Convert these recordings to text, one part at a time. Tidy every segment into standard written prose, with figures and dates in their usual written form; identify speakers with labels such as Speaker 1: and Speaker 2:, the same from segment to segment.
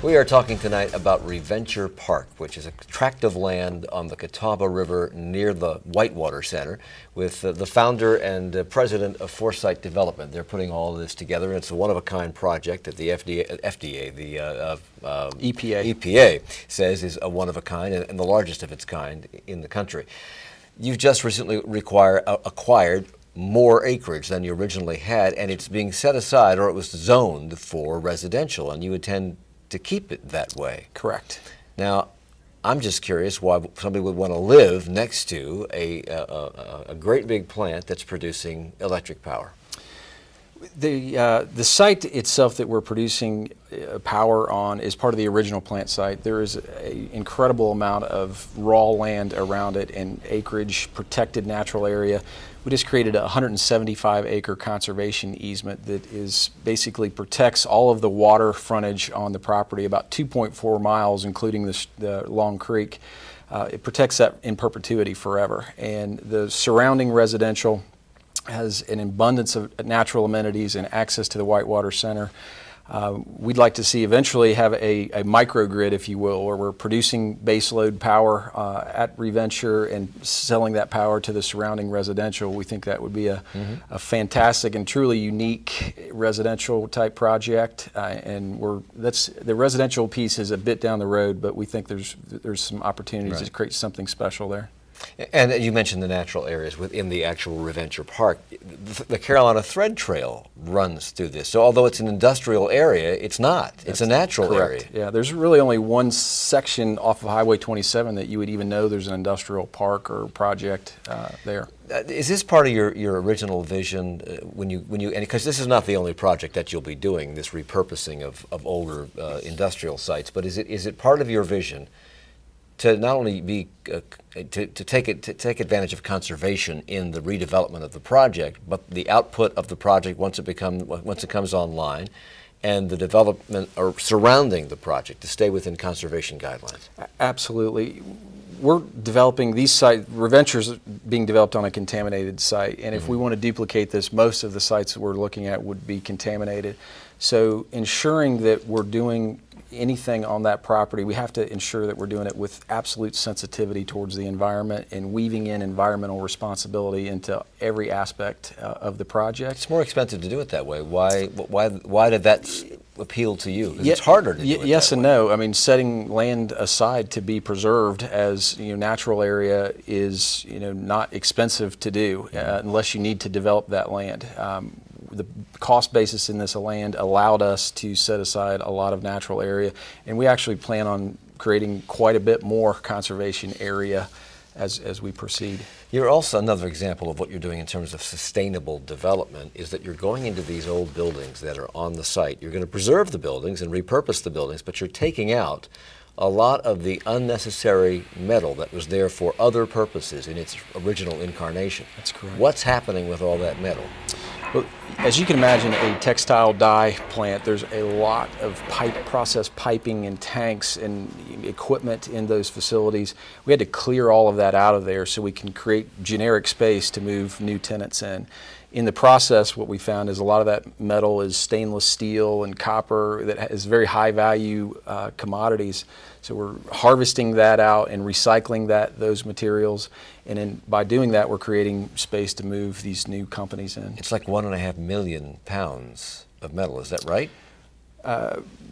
Speaker 1: We are talking tonight about Reventure Park, which is a tract of land on the Catawba River near the Whitewater Center, with the founder and president of Foresight Development. They're putting all of this together, and it's a one-of-a-kind project that the EPA says is a one-of-a-kind and the largest of its kind in the country. You've just recently acquired more acreage than you originally had, and it's being set aside, or it was zoned for residential, and you intend to keep it that way.
Speaker 2: Correct.
Speaker 1: Now, I'm just curious why somebody would want to live next to a great big plant that's producing electric power.
Speaker 2: The site itself that we're producing power on is part of the original plant site. There is an incredible amount of raw land around it and acreage, protected natural area. We just created a 175-acre conservation easement that basically protects all of the water frontage on the property, about 2.4 miles, including the Long Creek. It protects that in perpetuity forever. And the surrounding residential has an abundance of natural amenities and access to the Whitewater Center. We'd like to see eventually have a microgrid, if you will, where we're producing baseload power at Reventure and selling that power to the surrounding residential. We think that would be a fantastic and truly unique residential type project. And the residential piece is a bit down the road, but we think there's some opportunities to create something special there.
Speaker 1: And you mentioned the natural areas within the actual Reventure Park. The Carolina Thread Trail runs through this. So although it's an industrial area, it's not. It's a natural area.
Speaker 2: Yeah, there's really only one section off of Highway 27 that you would even know there's an industrial park or project there.
Speaker 1: Is this part of your original vision when you and because this is not the only project that you'll be doing, this repurposing of older industrial sites, but is it part of your vision to not only be to take advantage of conservation in the redevelopment of the project, but the output of the project once it comes online, and the development or surrounding the project to stay within conservation guidelines?
Speaker 2: Absolutely. We're developing these sites. Reventure's being developed on a contaminated site, and if we want to duplicate this, most of the sites that we're looking at would be contaminated. So ensuring that we're doing anything on that property, we have to ensure that we're doing it with absolute sensitivity towards the environment and weaving in environmental responsibility into every aspect of the project.
Speaker 1: It's more expensive to do it that way. Why did that appeal to you? 'Cause it's harder to do it
Speaker 2: Yes
Speaker 1: that
Speaker 2: and
Speaker 1: way.
Speaker 2: no. I mean, setting land aside to be preserved as natural area is not expensive to do unless you need to develop that land. The cost basis in this land allowed us to set aside a lot of natural area, and we actually plan on creating quite a bit more conservation area as we proceed.
Speaker 1: You're also, another example of what you're doing in terms of sustainable development is that you're going into these old buildings that are on the site. You're going to preserve the buildings and repurpose the buildings, but you're taking out a lot of the unnecessary metal that was there for other purposes in its original incarnation.
Speaker 2: That's correct.
Speaker 1: What's happening with all that metal?
Speaker 2: Well, as you can imagine, a textile dye plant, there's a lot of process piping and tanks and equipment in those facilities. We had to clear all of that out of there so we can create generic space to move new tenants in. In the process, what we found is a lot of that metal is stainless steel and copper that is very high value commodities. So we're harvesting that out and recycling those materials, and then by doing that, we're creating space to move these new companies in.
Speaker 1: It's like 1.5 million pounds of metal, is that right?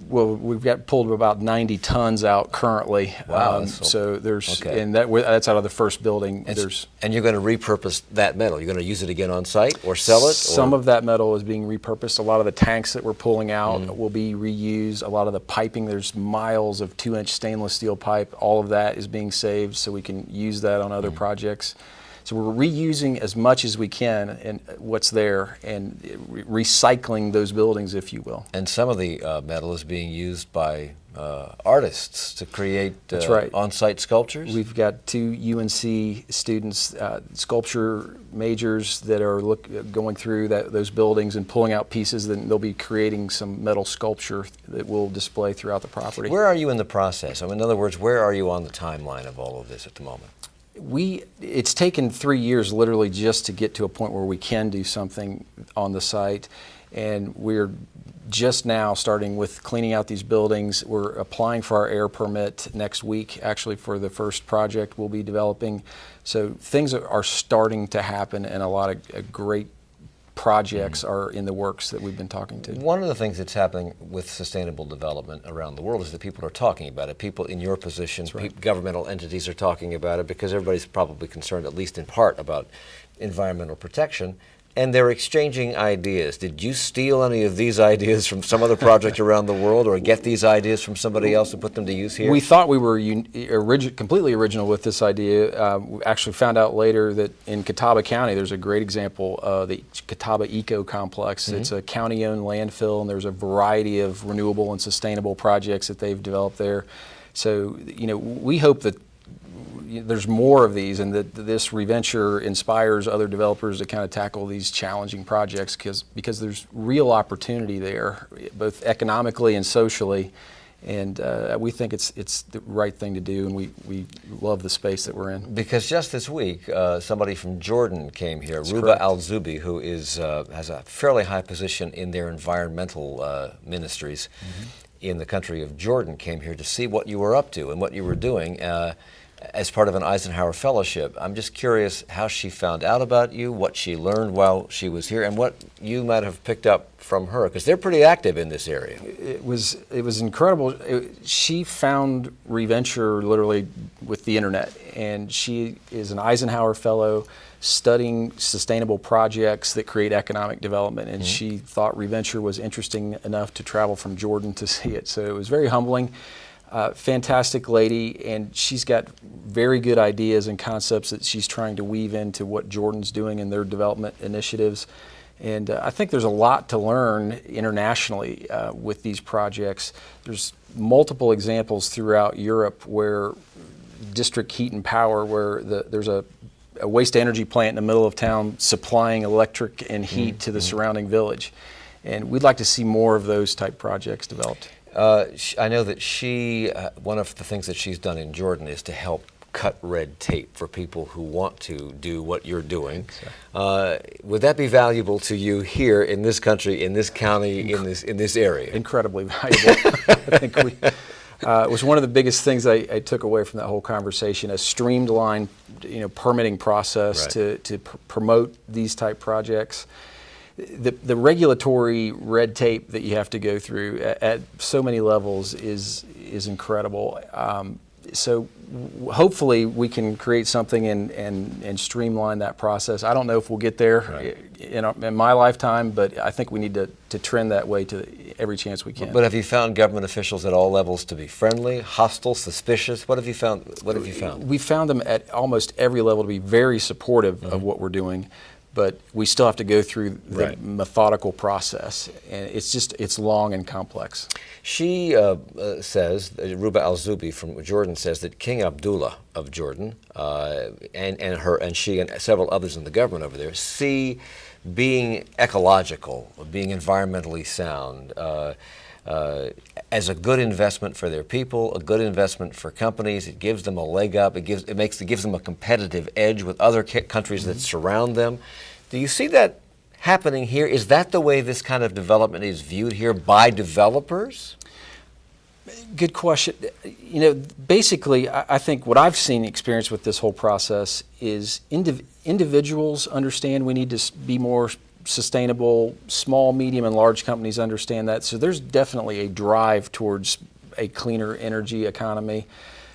Speaker 2: Well, we've got pulled about 90 tons out currently.
Speaker 1: Wow.
Speaker 2: So there's,
Speaker 1: okay.
Speaker 2: and that's out of the first building.
Speaker 1: And you're going to repurpose that metal. You're going to use it again on site or sell it?
Speaker 2: Some of that metal is being repurposed. A lot of the tanks that we're pulling out will be reused. A lot of the piping, there's miles of 2-inch stainless steel pipe. All of that is being saved so we can use that on other projects. So we're reusing as much as we can and what's there and recycling those buildings, if you will.
Speaker 1: And some of the metal is being used by artists to create on-site sculptures?
Speaker 2: We've got 2 UNC students, sculpture majors that are going through those buildings and pulling out pieces, then they'll be creating some metal sculpture that we'll display throughout the property.
Speaker 1: Where are you in the process? I mean, in other words, where are you on the timeline of all of this at the moment?
Speaker 2: It's taken 3 years literally just to get to a point where we can do something on the site, and we're just now starting with cleaning out these buildings. We're applying for our air permit next week, actually, for the first project we'll be developing. So things are starting to happen, and a lot of great projects are in the works that we've been talking to.
Speaker 1: One of the things that's happening with sustainable development around the world is that people are talking about it. People in your position, governmental entities are talking about it, because everybody's probably concerned, at least in part, about environmental protection. And they're exchanging ideas. Did you steal any of these ideas from some other project around the world, or get these ideas from somebody else and put them to use here?
Speaker 2: We thought we were completely original with this idea. We actually found out later that in Catawba County, there's a great example, the Catawba Eco Complex. It's a county-owned landfill, and there's a variety of renewable and sustainable projects that they've developed there. So, we hope that there's more of these, and that this reventure inspires other developers to kind of tackle these challenging projects, because there's real opportunity there, both economically and socially, and we think it's the right thing to do, and we love the space that we're in.
Speaker 1: Because just this week, somebody from Jordan came here,
Speaker 2: That's
Speaker 1: Ruba
Speaker 2: correct.
Speaker 1: Al-Zubi, who has a fairly high position in their environmental ministries in the country of Jordan, came here to see what you were up to and what you were doing as part of an Eisenhower Fellowship. I'm just curious how she found out about you, what she learned while she was here, and what you might have picked up from her, because they're pretty active in this area.
Speaker 2: It was incredible. She found Reventure literally with the internet, and she is an Eisenhower Fellow studying sustainable projects that create economic development, and she thought Reventure was interesting enough to travel from Jordan to see it. So it was very humbling. Fantastic lady, and she's got very good ideas and concepts that she's trying to weave into what Jordan's doing in their development initiatives. And I think there's a lot to learn internationally with these projects. There's multiple examples throughout Europe where district heat and power, where there's a waste energy plant in the middle of town supplying electric and heat to the surrounding village. And we'd like to see more of those type projects developed.
Speaker 1: I know that one of the things that she's done in Jordan is to help cut red tape for people who want to do what you're doing. Would that be valuable to you here in this country, in this county, in this area?
Speaker 2: Incredibly valuable. I think it was one of the biggest things I took away from that whole conversation: a streamlined, permitting process to promote these type projects. The regulatory red tape that you have to go through at so many levels is incredible. So hopefully we can create something and streamline that process. I don't know if we'll get there in my lifetime, but I think we need to trend that way to every chance we can.
Speaker 1: But have you found government officials at all levels to be friendly, hostile, suspicious? What have you found? We
Speaker 2: found them at almost every level to be very supportive of what we're doing. But we still have to go through the methodical process, and it's long and complex.
Speaker 1: She says, Ruba Al-Zubi from Jordan says that King Abdullah of Jordan and she and several others in the government over there see being ecological, being environmentally sound, as a good investment for their people, a good investment for companies. It gives them a leg up. It gives them a competitive edge with other countries that surround them. Do you see that happening here? Is that the way this kind of development is viewed here by developers?
Speaker 2: Good question. Basically, I think what I've seen experience with this whole process is individuals understand we need to be more sustainable. Small, medium, and large companies understand that. So there's definitely a drive towards a cleaner energy economy.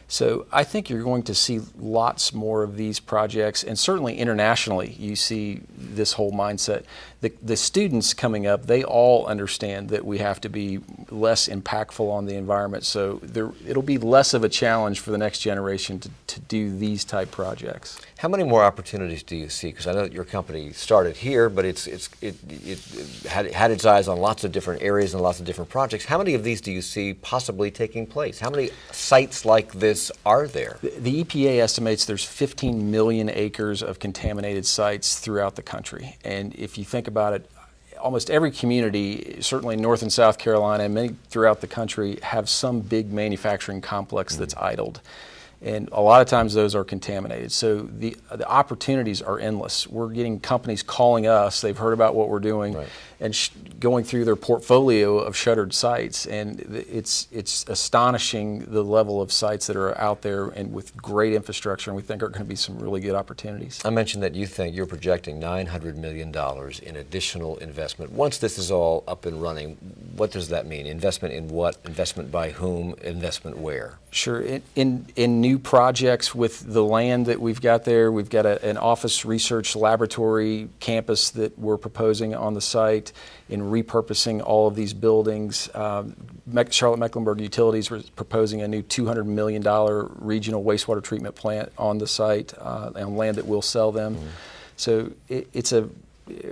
Speaker 2: So I think you're going to see lots more of these projects, and certainly internationally you see this whole mindset. The students coming up, they all understand that we have to be less impactful on the environment, so it'll be less of a challenge for the next generation to do these type projects.
Speaker 1: How many more opportunities do you see? Because I know that your company started here, but it had its eyes on lots of different areas and lots of different projects. How many of these do you see possibly taking place? How many sites like this are there?
Speaker 2: The EPA estimates there's 15 million acres of contaminated sites throughout the country. And if you think about it, almost every community, certainly North and South Carolina, and many throughout the country, have some big manufacturing complex that's idled. And a lot of times those are contaminated. So the opportunities are endless. We're getting companies calling us, they've heard about what we're doing,
Speaker 1: right,
Speaker 2: and going through their portfolio of shuttered sites. And it's astonishing the level of sites that are out there and with great infrastructure, and we think are going to be some really good opportunities.
Speaker 1: I mentioned that you think you're projecting $900 million in additional investment. Once this is all up and running, what does that mean? Investment in what? Investment by whom? Investment where?
Speaker 2: Sure. In new projects with the land that we've got there, we've got an office research laboratory campus that we're proposing on the site in repurposing all of these buildings. Charlotte Mecklenburg Utilities was proposing a new $200 million regional wastewater treatment plant on the site, on land that we'll sell them. Mm-hmm. So it's a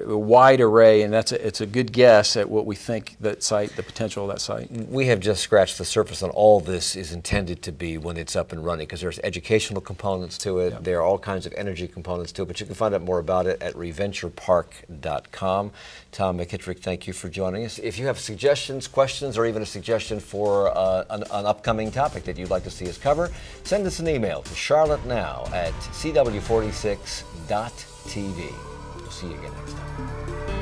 Speaker 2: wide array, and it's a good guess at what we think that site, the potential of that site.
Speaker 1: We have just scratched the surface on all this is intended to be when it's up and running, because there's educational components to it, there are all kinds of energy components to it, but you can find out more about it at reventurepark.com. Tom McKittrick, thank you for joining us. If you have suggestions, questions, or even a suggestion for an upcoming topic that you'd like to see us cover, send us an email to charlottenow@cw46.tv. See you again next time.